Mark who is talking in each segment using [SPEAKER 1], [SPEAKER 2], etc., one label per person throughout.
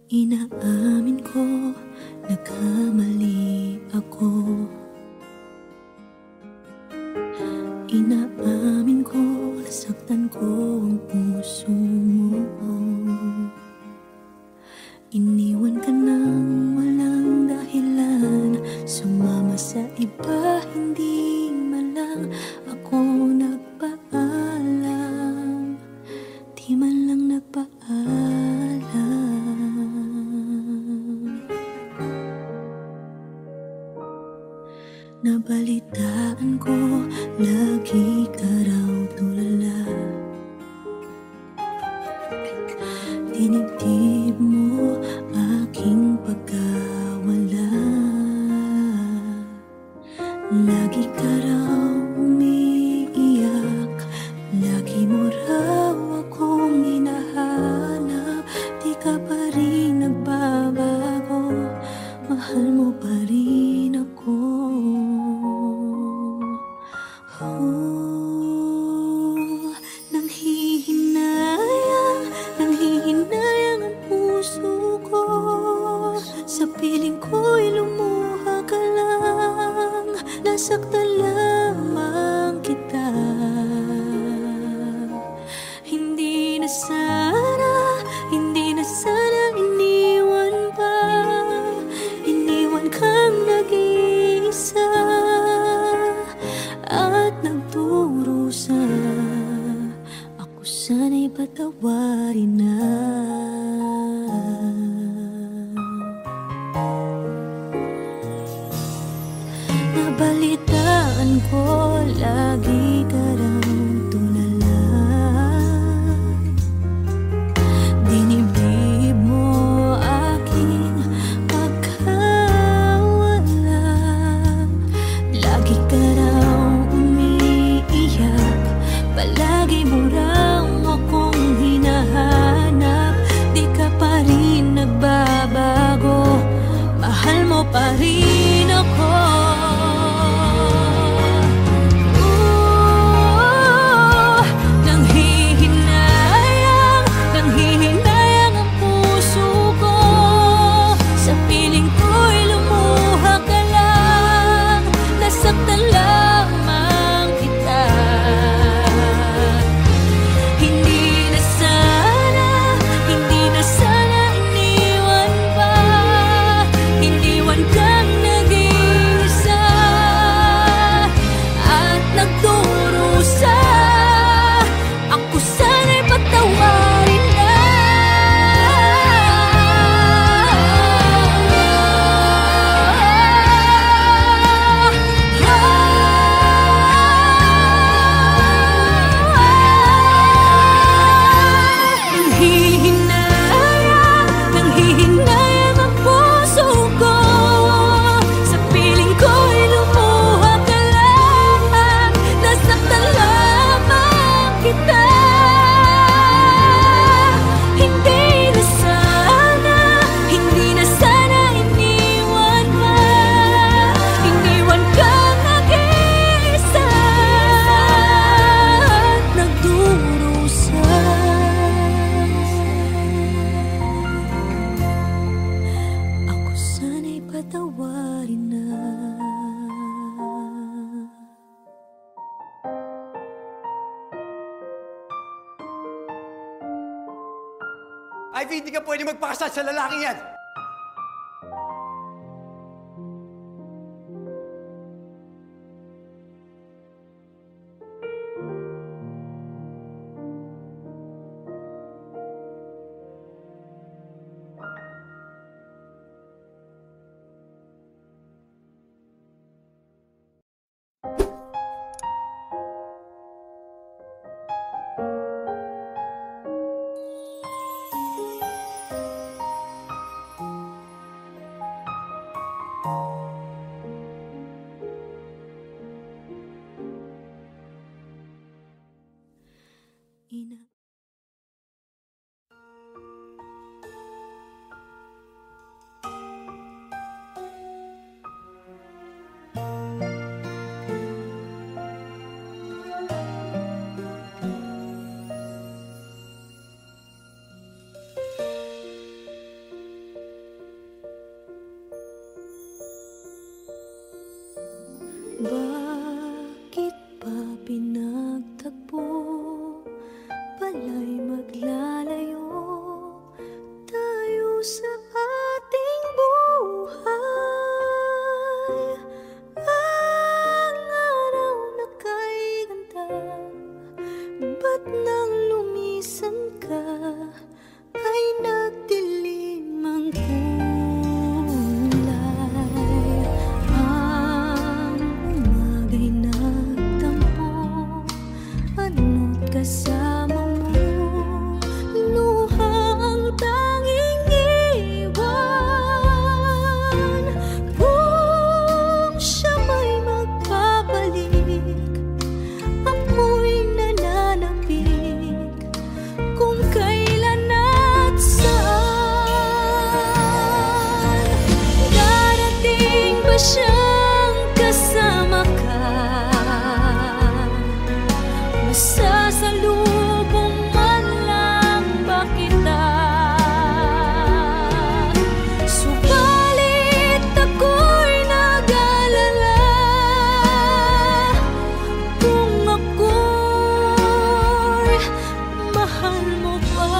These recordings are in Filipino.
[SPEAKER 1] Inaamin ko, nagkamali ako. Inaamin ko, nasaktan ko ang puso mo. Iniwan ka nang walang dahilan, sumama sa iba, hindi man lang ako nagpaalam. Di man lang nagpaalam. Nabalitaan ko, lagi ka raw tulala. Dinibdib mo aking pagkawala. Lagi ka raw umiiyak, lagi mo raw akong hinahanap. Di ka pa rin nagbabago, mahal mo pa rin ako. Nanghihinayang ang puso ko. Sa piling ko'y lumuha ka lang, nasaktan lamang kita. Hindi na sana iniwan pa. Iniwan kang nag-iisa at nagdurusa. Ako sana'y patawarin na. Nabalitaan ko, lagi ka raw tulala. Dinibdib mo aking pagkawala. Lagi ka raw umiiyak, palagi mo raw akong hinahanap. Di ka pa rin nagbabago, mahal mo pa rin ako. Nanghihinayang ang puso ko. Sa piling ko'y lumuha ka lang, nasaktan lamang kita. Hindi na sana iniwan pa. Iniwan kang nag-iisa at nagdurusa. Ako sana'y patawarin na. Nanghihinayang ang puso ko. Sa piling ko'y lumuha ka lang, nasaktan lamang kita. Hindi na sana iniwan pa. Iniwan kang nag-iisa at nagdurusa. Ako sana'y patawarin na.
[SPEAKER 2] Ivy, hindi ka pwede magpakasal sa lalaking yan!
[SPEAKER 1] wala'y maglalayo tayo sa ating buhay. Ang araw na kay ganda, ba't nang lumisan ka ay nagdilim ang kulay. Ang umaga'y nagtampo, ano't kasama mo, luha ang tanging iwan. Kung siya may magpapalik, ako'y nananapik kung kailan at saan. Darating ba siyang kasama ka? Masasalubong man lang ba kita? Subalit ako'y nag-alala kung ako'y mahal mo pa.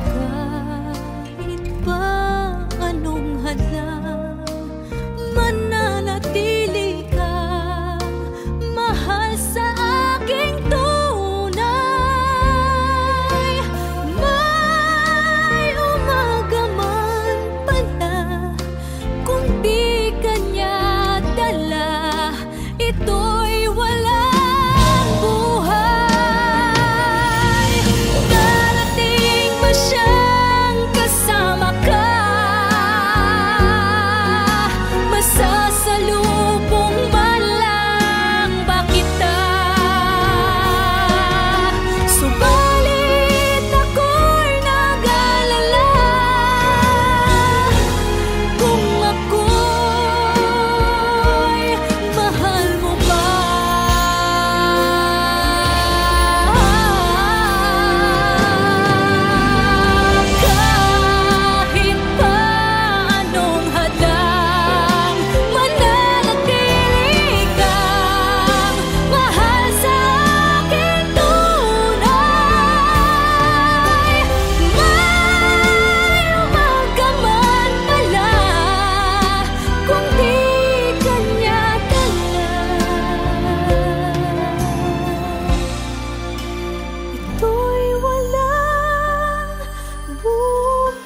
[SPEAKER 1] Kahit pa anong hadlang, mananatili kang mahal sa aking tunay. May umaga man pala, kung di kanya dala, ito'y walang buhay. Darating ba siyang kasama ka? Masasalubong man lang ba kita? Subalit ako'y nag-alala kung ako'y mahal mo ba. Kahit pa anong hadlang, mananatili kang mahal sa aking tunay. May umaga man pala, kung di kanya dala, ito'y walang buhay.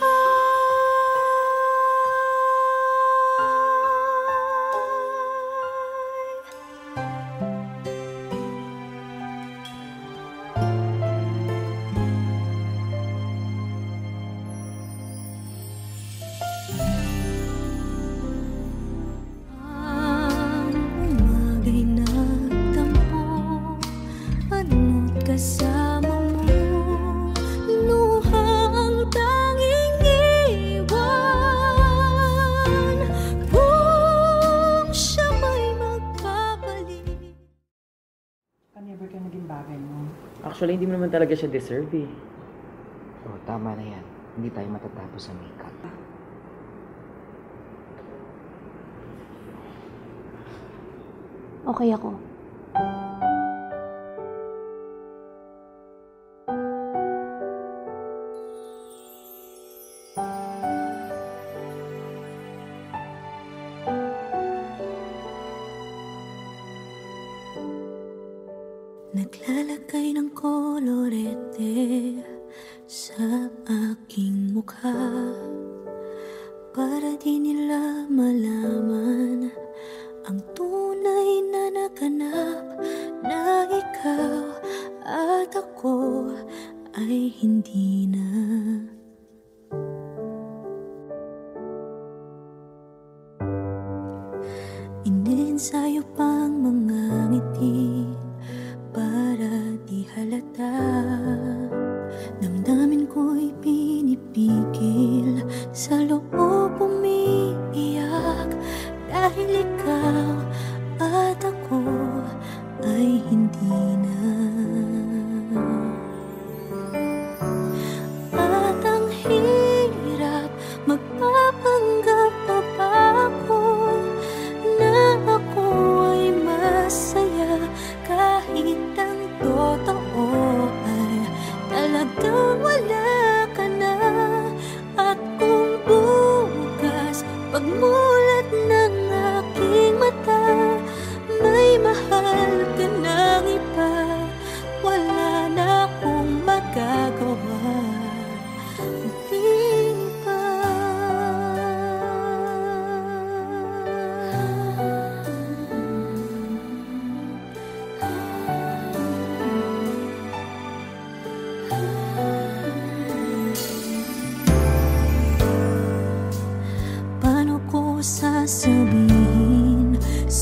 [SPEAKER 1] Ang umaga'y nagtampo, ano't kasama mo, luha ang tanging iwan. Kung siya may magpapalik.
[SPEAKER 3] Never ka naging bagay mo.
[SPEAKER 4] Actually, hindi mo naman talaga siya deserve eh.
[SPEAKER 5] Oh, tama na yan. Hindi tayo matatapos sa makeup.
[SPEAKER 6] Okay ako.
[SPEAKER 1] Naglalagay ng kolorete sa aking mukha para di nila malaman ang tunay na naganap, na ikaw at ako ay hindi na. Inensayo pang mga ngiti para di halata. Damdamin ko'y pinipigil, sa loob umiiyak, dahil ikaw at ako ay hindi na. At ang hirap magpapanggap na ba ako na ako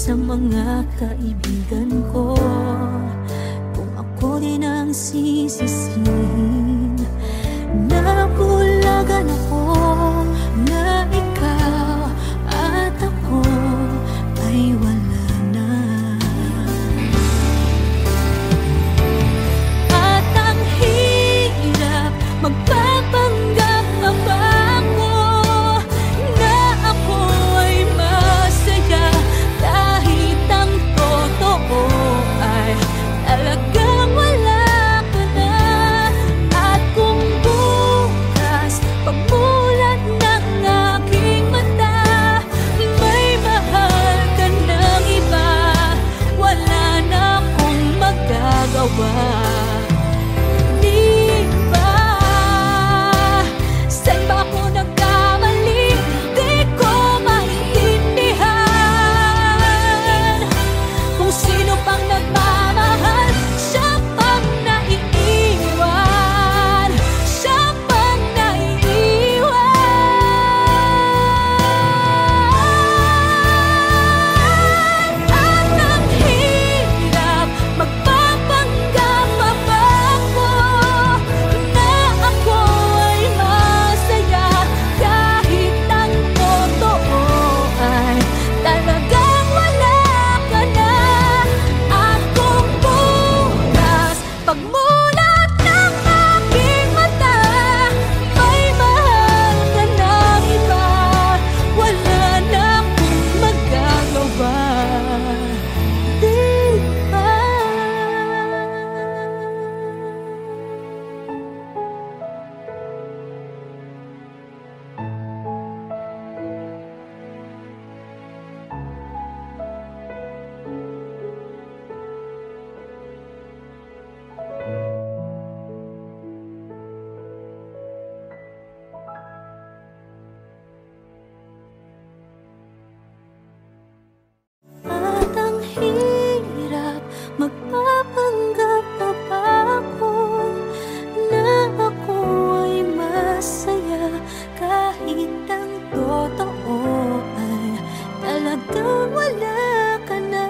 [SPEAKER 1] sa mga kaibigan ko. Kung ako din ang sisisihin, nabulagan ako na ikaw at ako ay wala na. At ang hirap magpapanggap pa ba ako na ako ay masaya kahit ang totoo ay talagang wala ka na. At kung bukas pagmulat ng aking mata may mahal ka ng iba, wala na akong magagawa. Di ba? Saan ba ako nagkamali? Di ko maintindihan. Kung sino pang nagmamahal, siya pang naiiwan. Siya pang naiiwan. At ang hirap magpapanggap pa ba ako na ako ay masaya kahit ang totoo ay talagang wala ka na. At kung bukas pagmulat ng aking mata may mahal ka ng iba, wala na akong magagawa. Di ba? At ang hirap magpapanggap pa ba ako na ako ay masaya kahit ang totoo ay talagang wala ka na.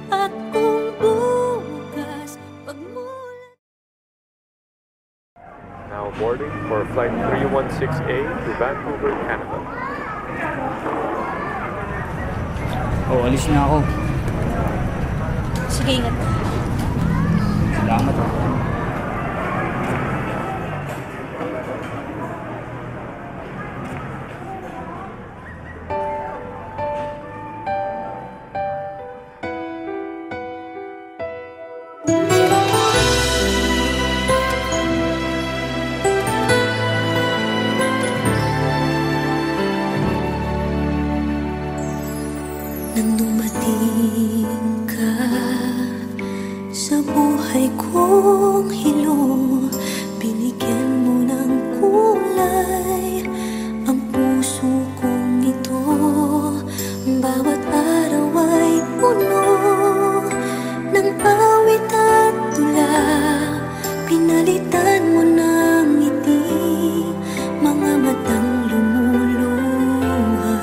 [SPEAKER 1] At kung bukas pagmulat
[SPEAKER 6] Now boarding for flight 316A to Vancouver, Canada.
[SPEAKER 7] Oh, alis na ako.
[SPEAKER 1] sige, ingat.
[SPEAKER 7] Salamat.
[SPEAKER 1] Nang dumating ka sa buhay kong hilo, binigyan mo ng kulay ang puso kong ito. Bawat araw ay puno ng awit at tula, pinalitan mo ng ngiti mga matang lumuluha.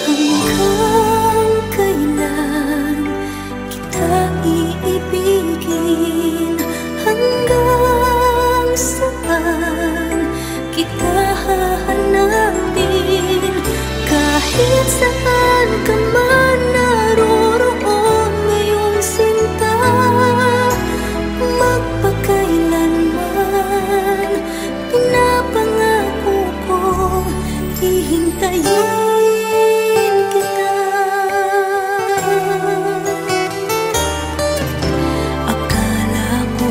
[SPEAKER 1] Hanggang kailan kita iibigin? Hanggang saan kita hahanapin? Kahit saan ka man naroroon ngayong sinta, magpakailanman pinapangako kong hihintayin kita. Akala ko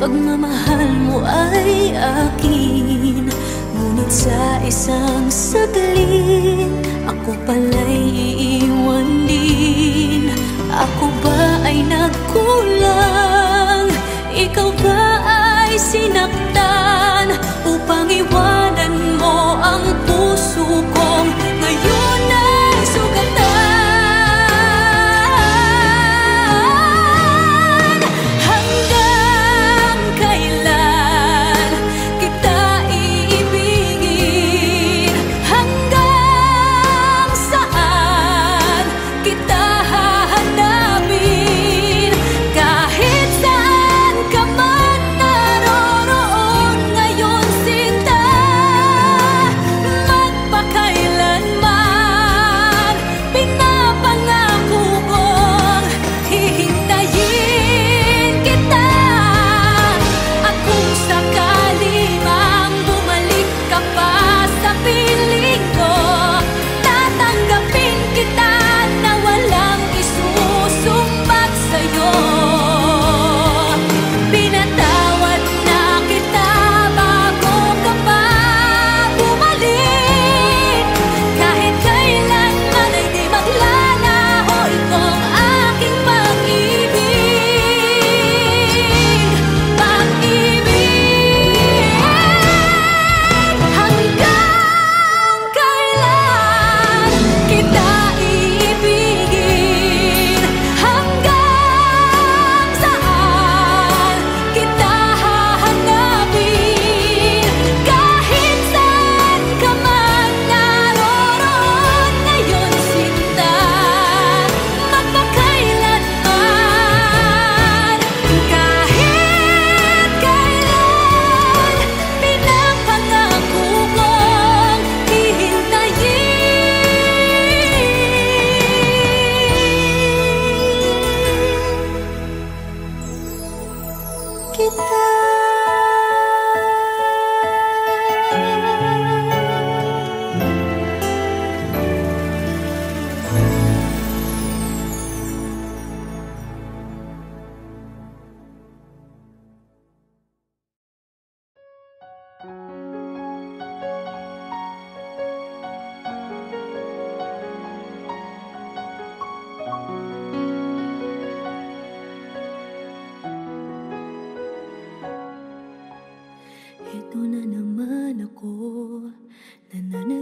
[SPEAKER 1] pagmamahal mo ay akin, ngunit sa isang saglit ako pala'y iiwan din. Ako ba ay nagkulang? Ikaw ba ay sinaktan upang iwanan mo ang puso kong ngayon ay sugatan? Hanggang kailan kita iibigin?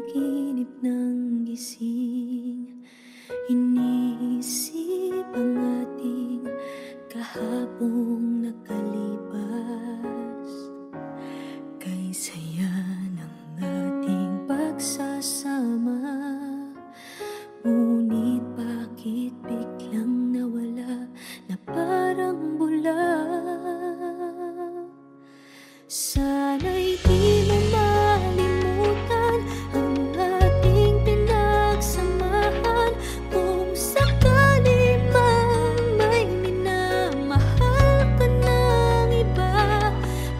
[SPEAKER 1] panaginip ng gising, iniisip ang ating kahapong nakalipas. Kay saya ng ating pagsasama, ngunit bakit biglang nawala na parang bula? Sana'y di mo malimutan ang ating pinagsamahan. Kung sakali mang may minamahal ka ng iba,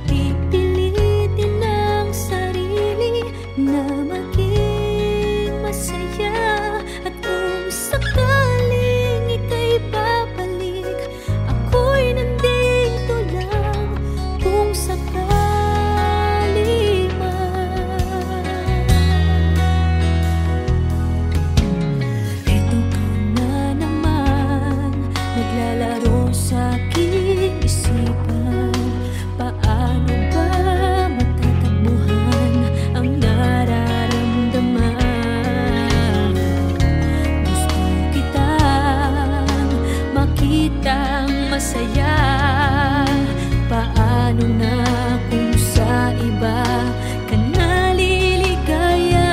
[SPEAKER 1] pipilitin ang sarili na maging masaya. At kung sakaling ika'y babalik, ako'y nandito lang. Kung sakali naglalaro sa aking isipan, paano ba matatakbuhan ang nararamdaman? Gusto kitang makitang masaya, paano na kung sa iba ka naliligaya?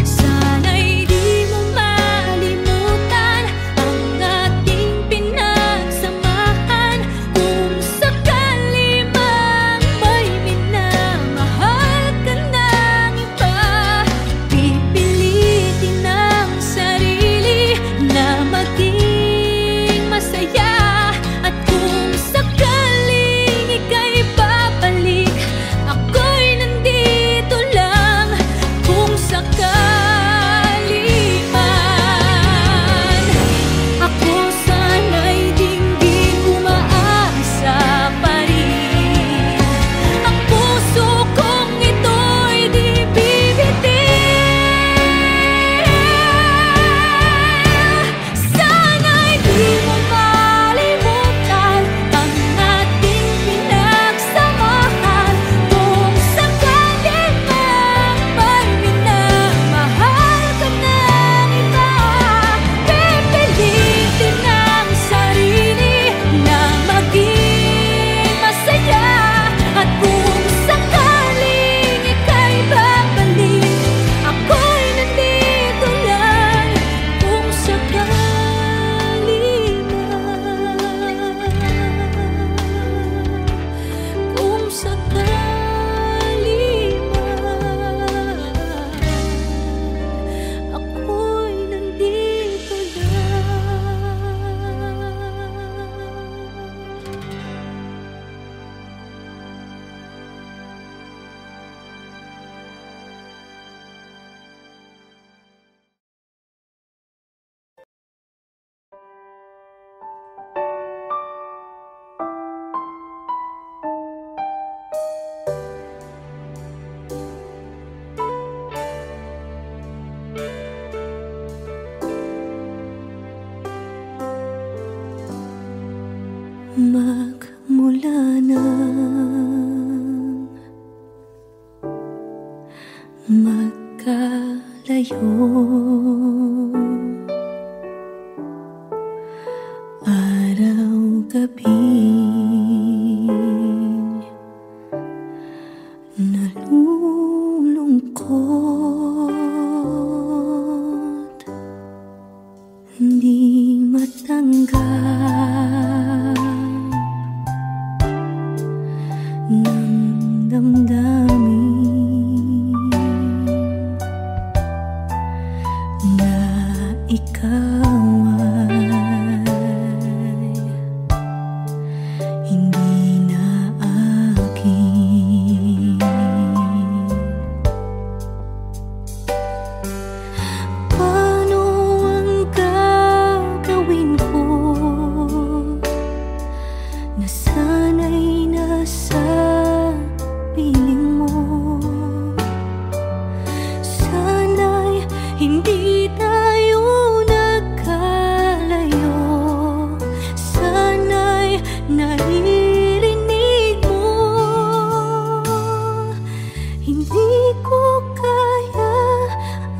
[SPEAKER 1] Sana'y di mo malimutan ang ating pinagsamahan. Kung sakali mang may minamahal ka ng iba, pipilitin ang sarili na maging masaya. At kung sakaling ika'y babalik, ako'y nandito lang. Kung sakali man, ako sana'y dinggin umaasa pa rin. Ang puso kong ito'y di bibitin. Sana'y di mo malimutan ang ating pinagsamahan. Kung sakali mang may minamahal ka ng iba, pipilitin ang sarili na maging masaya. At kung sakaling ika'y babalik, ako'y nandito lang. Kung sakali man, kung sakali man, ako'y nandito lang. Magmula nang magkalayo, araw-gabing nalulungkot, hindi matanggap ng damdamin na ikaw ay hindi na akin. Paano ang gagawin ko na sana'y nasa piling mo? Sana'y hindi tayo nag kaya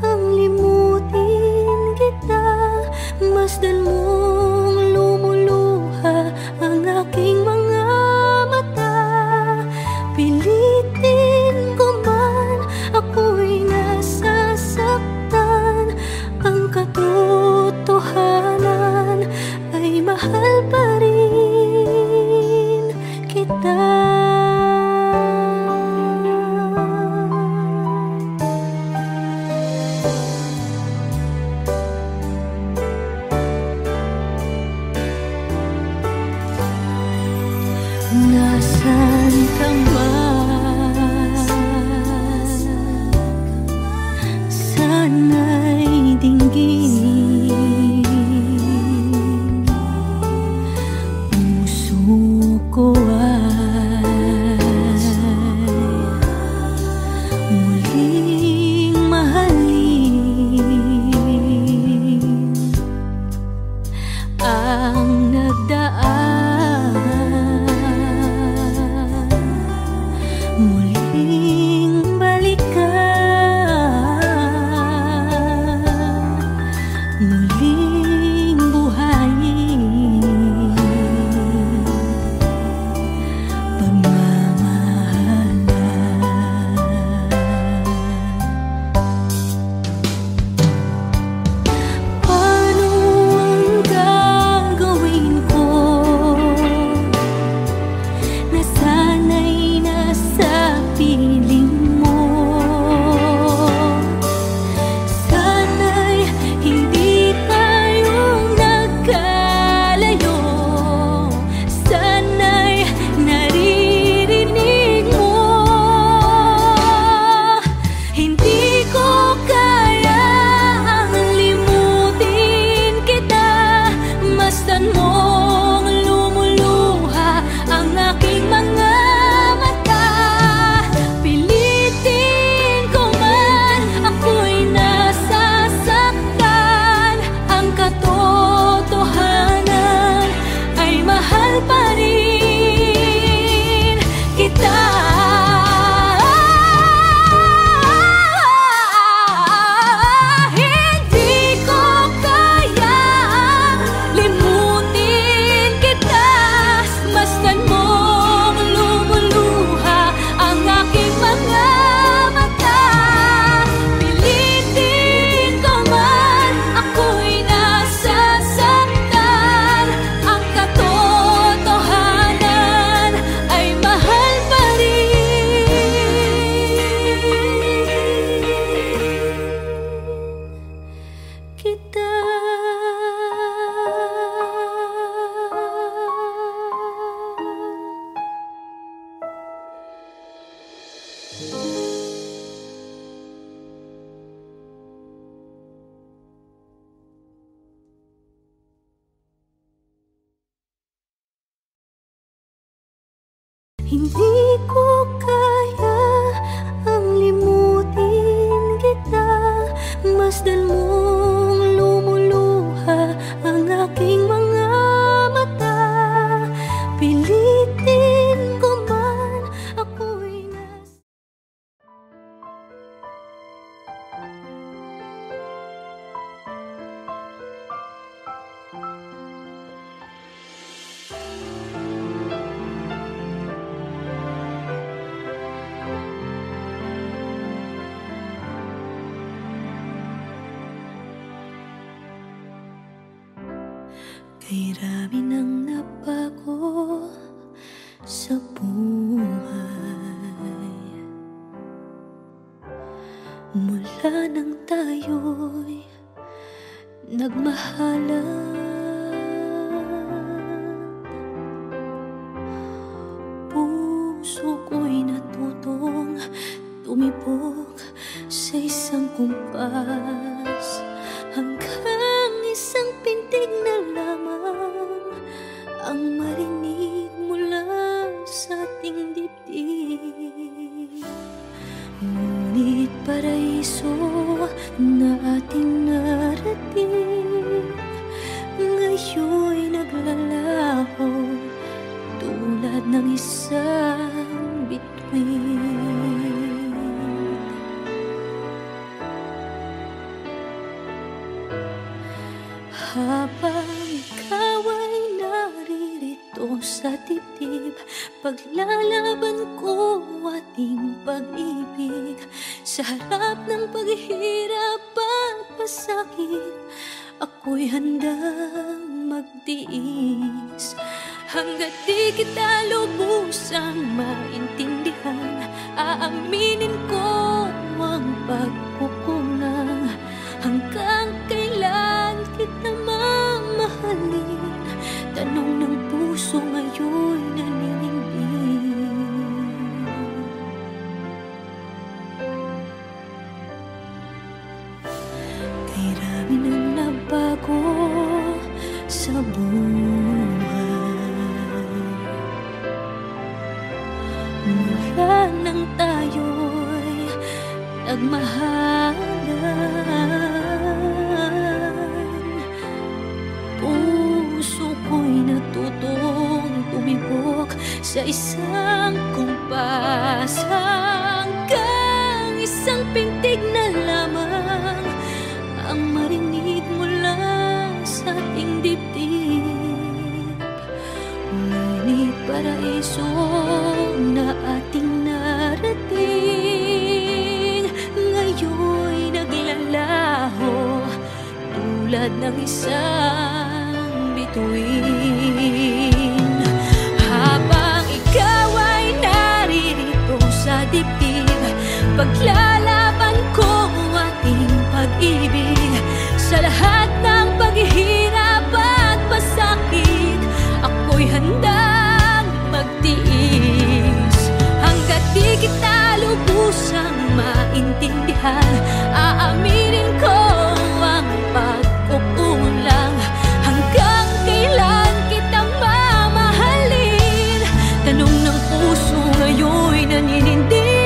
[SPEAKER 1] ang limutin kita. Masdan mong lumuluha ang aking mga mata. Pilitin ko man, ako'y nasasaktan. Ang katotohanan ay mahal pa rin kita. Nasaan ka man, sana'y dinggin. Puso ko ay muling mahalin ang nagdaan. Muling balikan, muling buhayin pagmamahalan. Paano ang gagawin ko na sana'y nasa piling mo? Sana'y hindi tayo nagkalayo. Sana'y naririnig mo. Hindi ko kaya ang limutin kita. Masdan mong lumuluha ang aking mga mata. Pilitin ko man, ako'y nasasaktan. Ang katotohanan ay mahal pa rin kita. Hindi ko kayang limutin kita. Masdan mong lumuluha ang aking mga mata. Pilitin ko man, ako'y nasasaktan. Ang katotohanan ay mahal pa rin kita. Hindi ko kaya ang limutin kita. Masdan mong lumuluha ang aking mga mata. Pilitin ko man, ako'y nasa... Kay rami nang nabago sa buhay mula nang tayo'y nagmahalan. Puso ko'y natutong tumibok sa isang kumpas, hanggang isang pintig na lamang ang marinig mula sa ating dibdib. Ngunit paraiso na ating narating, ngayon'y naglalaho tulad ng isang bituin. Habang ikaw ay naririto sa dibdib, paglalaban ko ating pag-ibig. Sa harap ng paghihirap at pasakit, ako'y handang magtiis. Hanggat di kita lubusang maintindihan, aaminin ko ang pagkukulang. Hanggang kailan kita mamahalin? Tanong ng puso ngayon naninindig. Kay rami nang nabago sa buhay, mula nang tayo'y nagmahalan. Puso ko'y natutong tumibok sa isang kumpas, hanggang isang pintig na lamang ang marinig mula sa ating dibdib. Ngunit paraiso na ating narating, ngayon'y naglalaho tulad ng isang bituin. Habang ikaw ay naririto sa dibdib, paglalaban ko ating pag-ibig. Sa lahat ng paghihirap at pasakit, ako'y handang magtiis. Hanggat di kita lubusang maintindihan, aaminin ko ang pagkukulang. Hanggang kailan kita mamahalin? Tanong ng puso ngayon'y naninindig.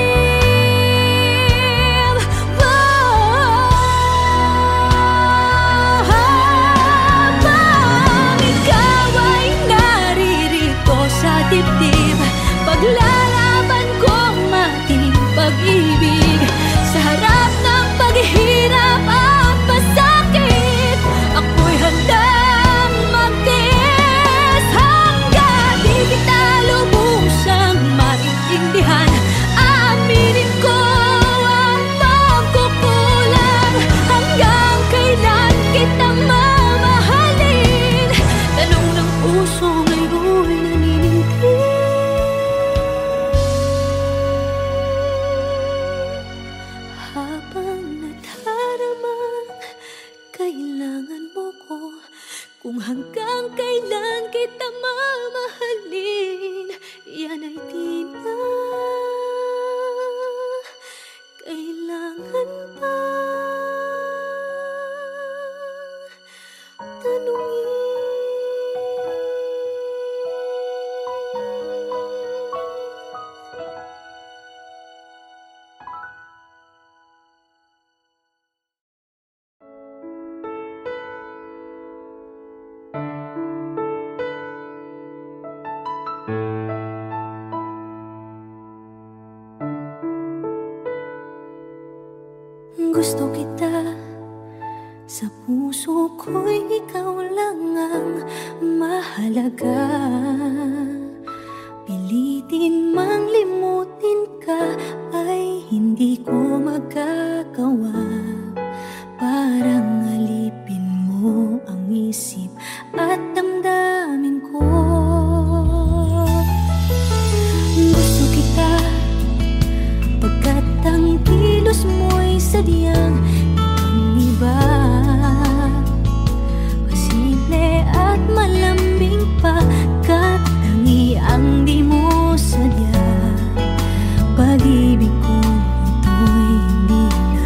[SPEAKER 1] Habang ikaw ay naririto sa dibdib, paglalaban ko ating pag-ibig. Sa harap ng paghihirap at pasakit, ako'y handang magtiis. Hanggat di kita lubusang maintindihan, aaminin ko ang pagkukulang. Hanggang kailan kita mamahalin? Tanong ng puso ngayon'y naninindig. Habang nadaramang kailangan mo ko, kung hanggang kailan kita mamahalin, yan ay di na kailangan pa tanungin. Gusto kita, sa puso ko'y ikaw lang ang mahalaga. Pilitin mang limutin ka ay hindi ko magagawa. Parang alipin mo ang isip at damdamin ko. Gusto kita pagkat ang kilos mo'y sadyang ibang-iba. Pasimple at malambing pa, kat tangi ang di mo sadya. Pag-ibig ko ito'y hindi na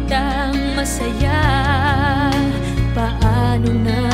[SPEAKER 1] kitang masaya. Paano na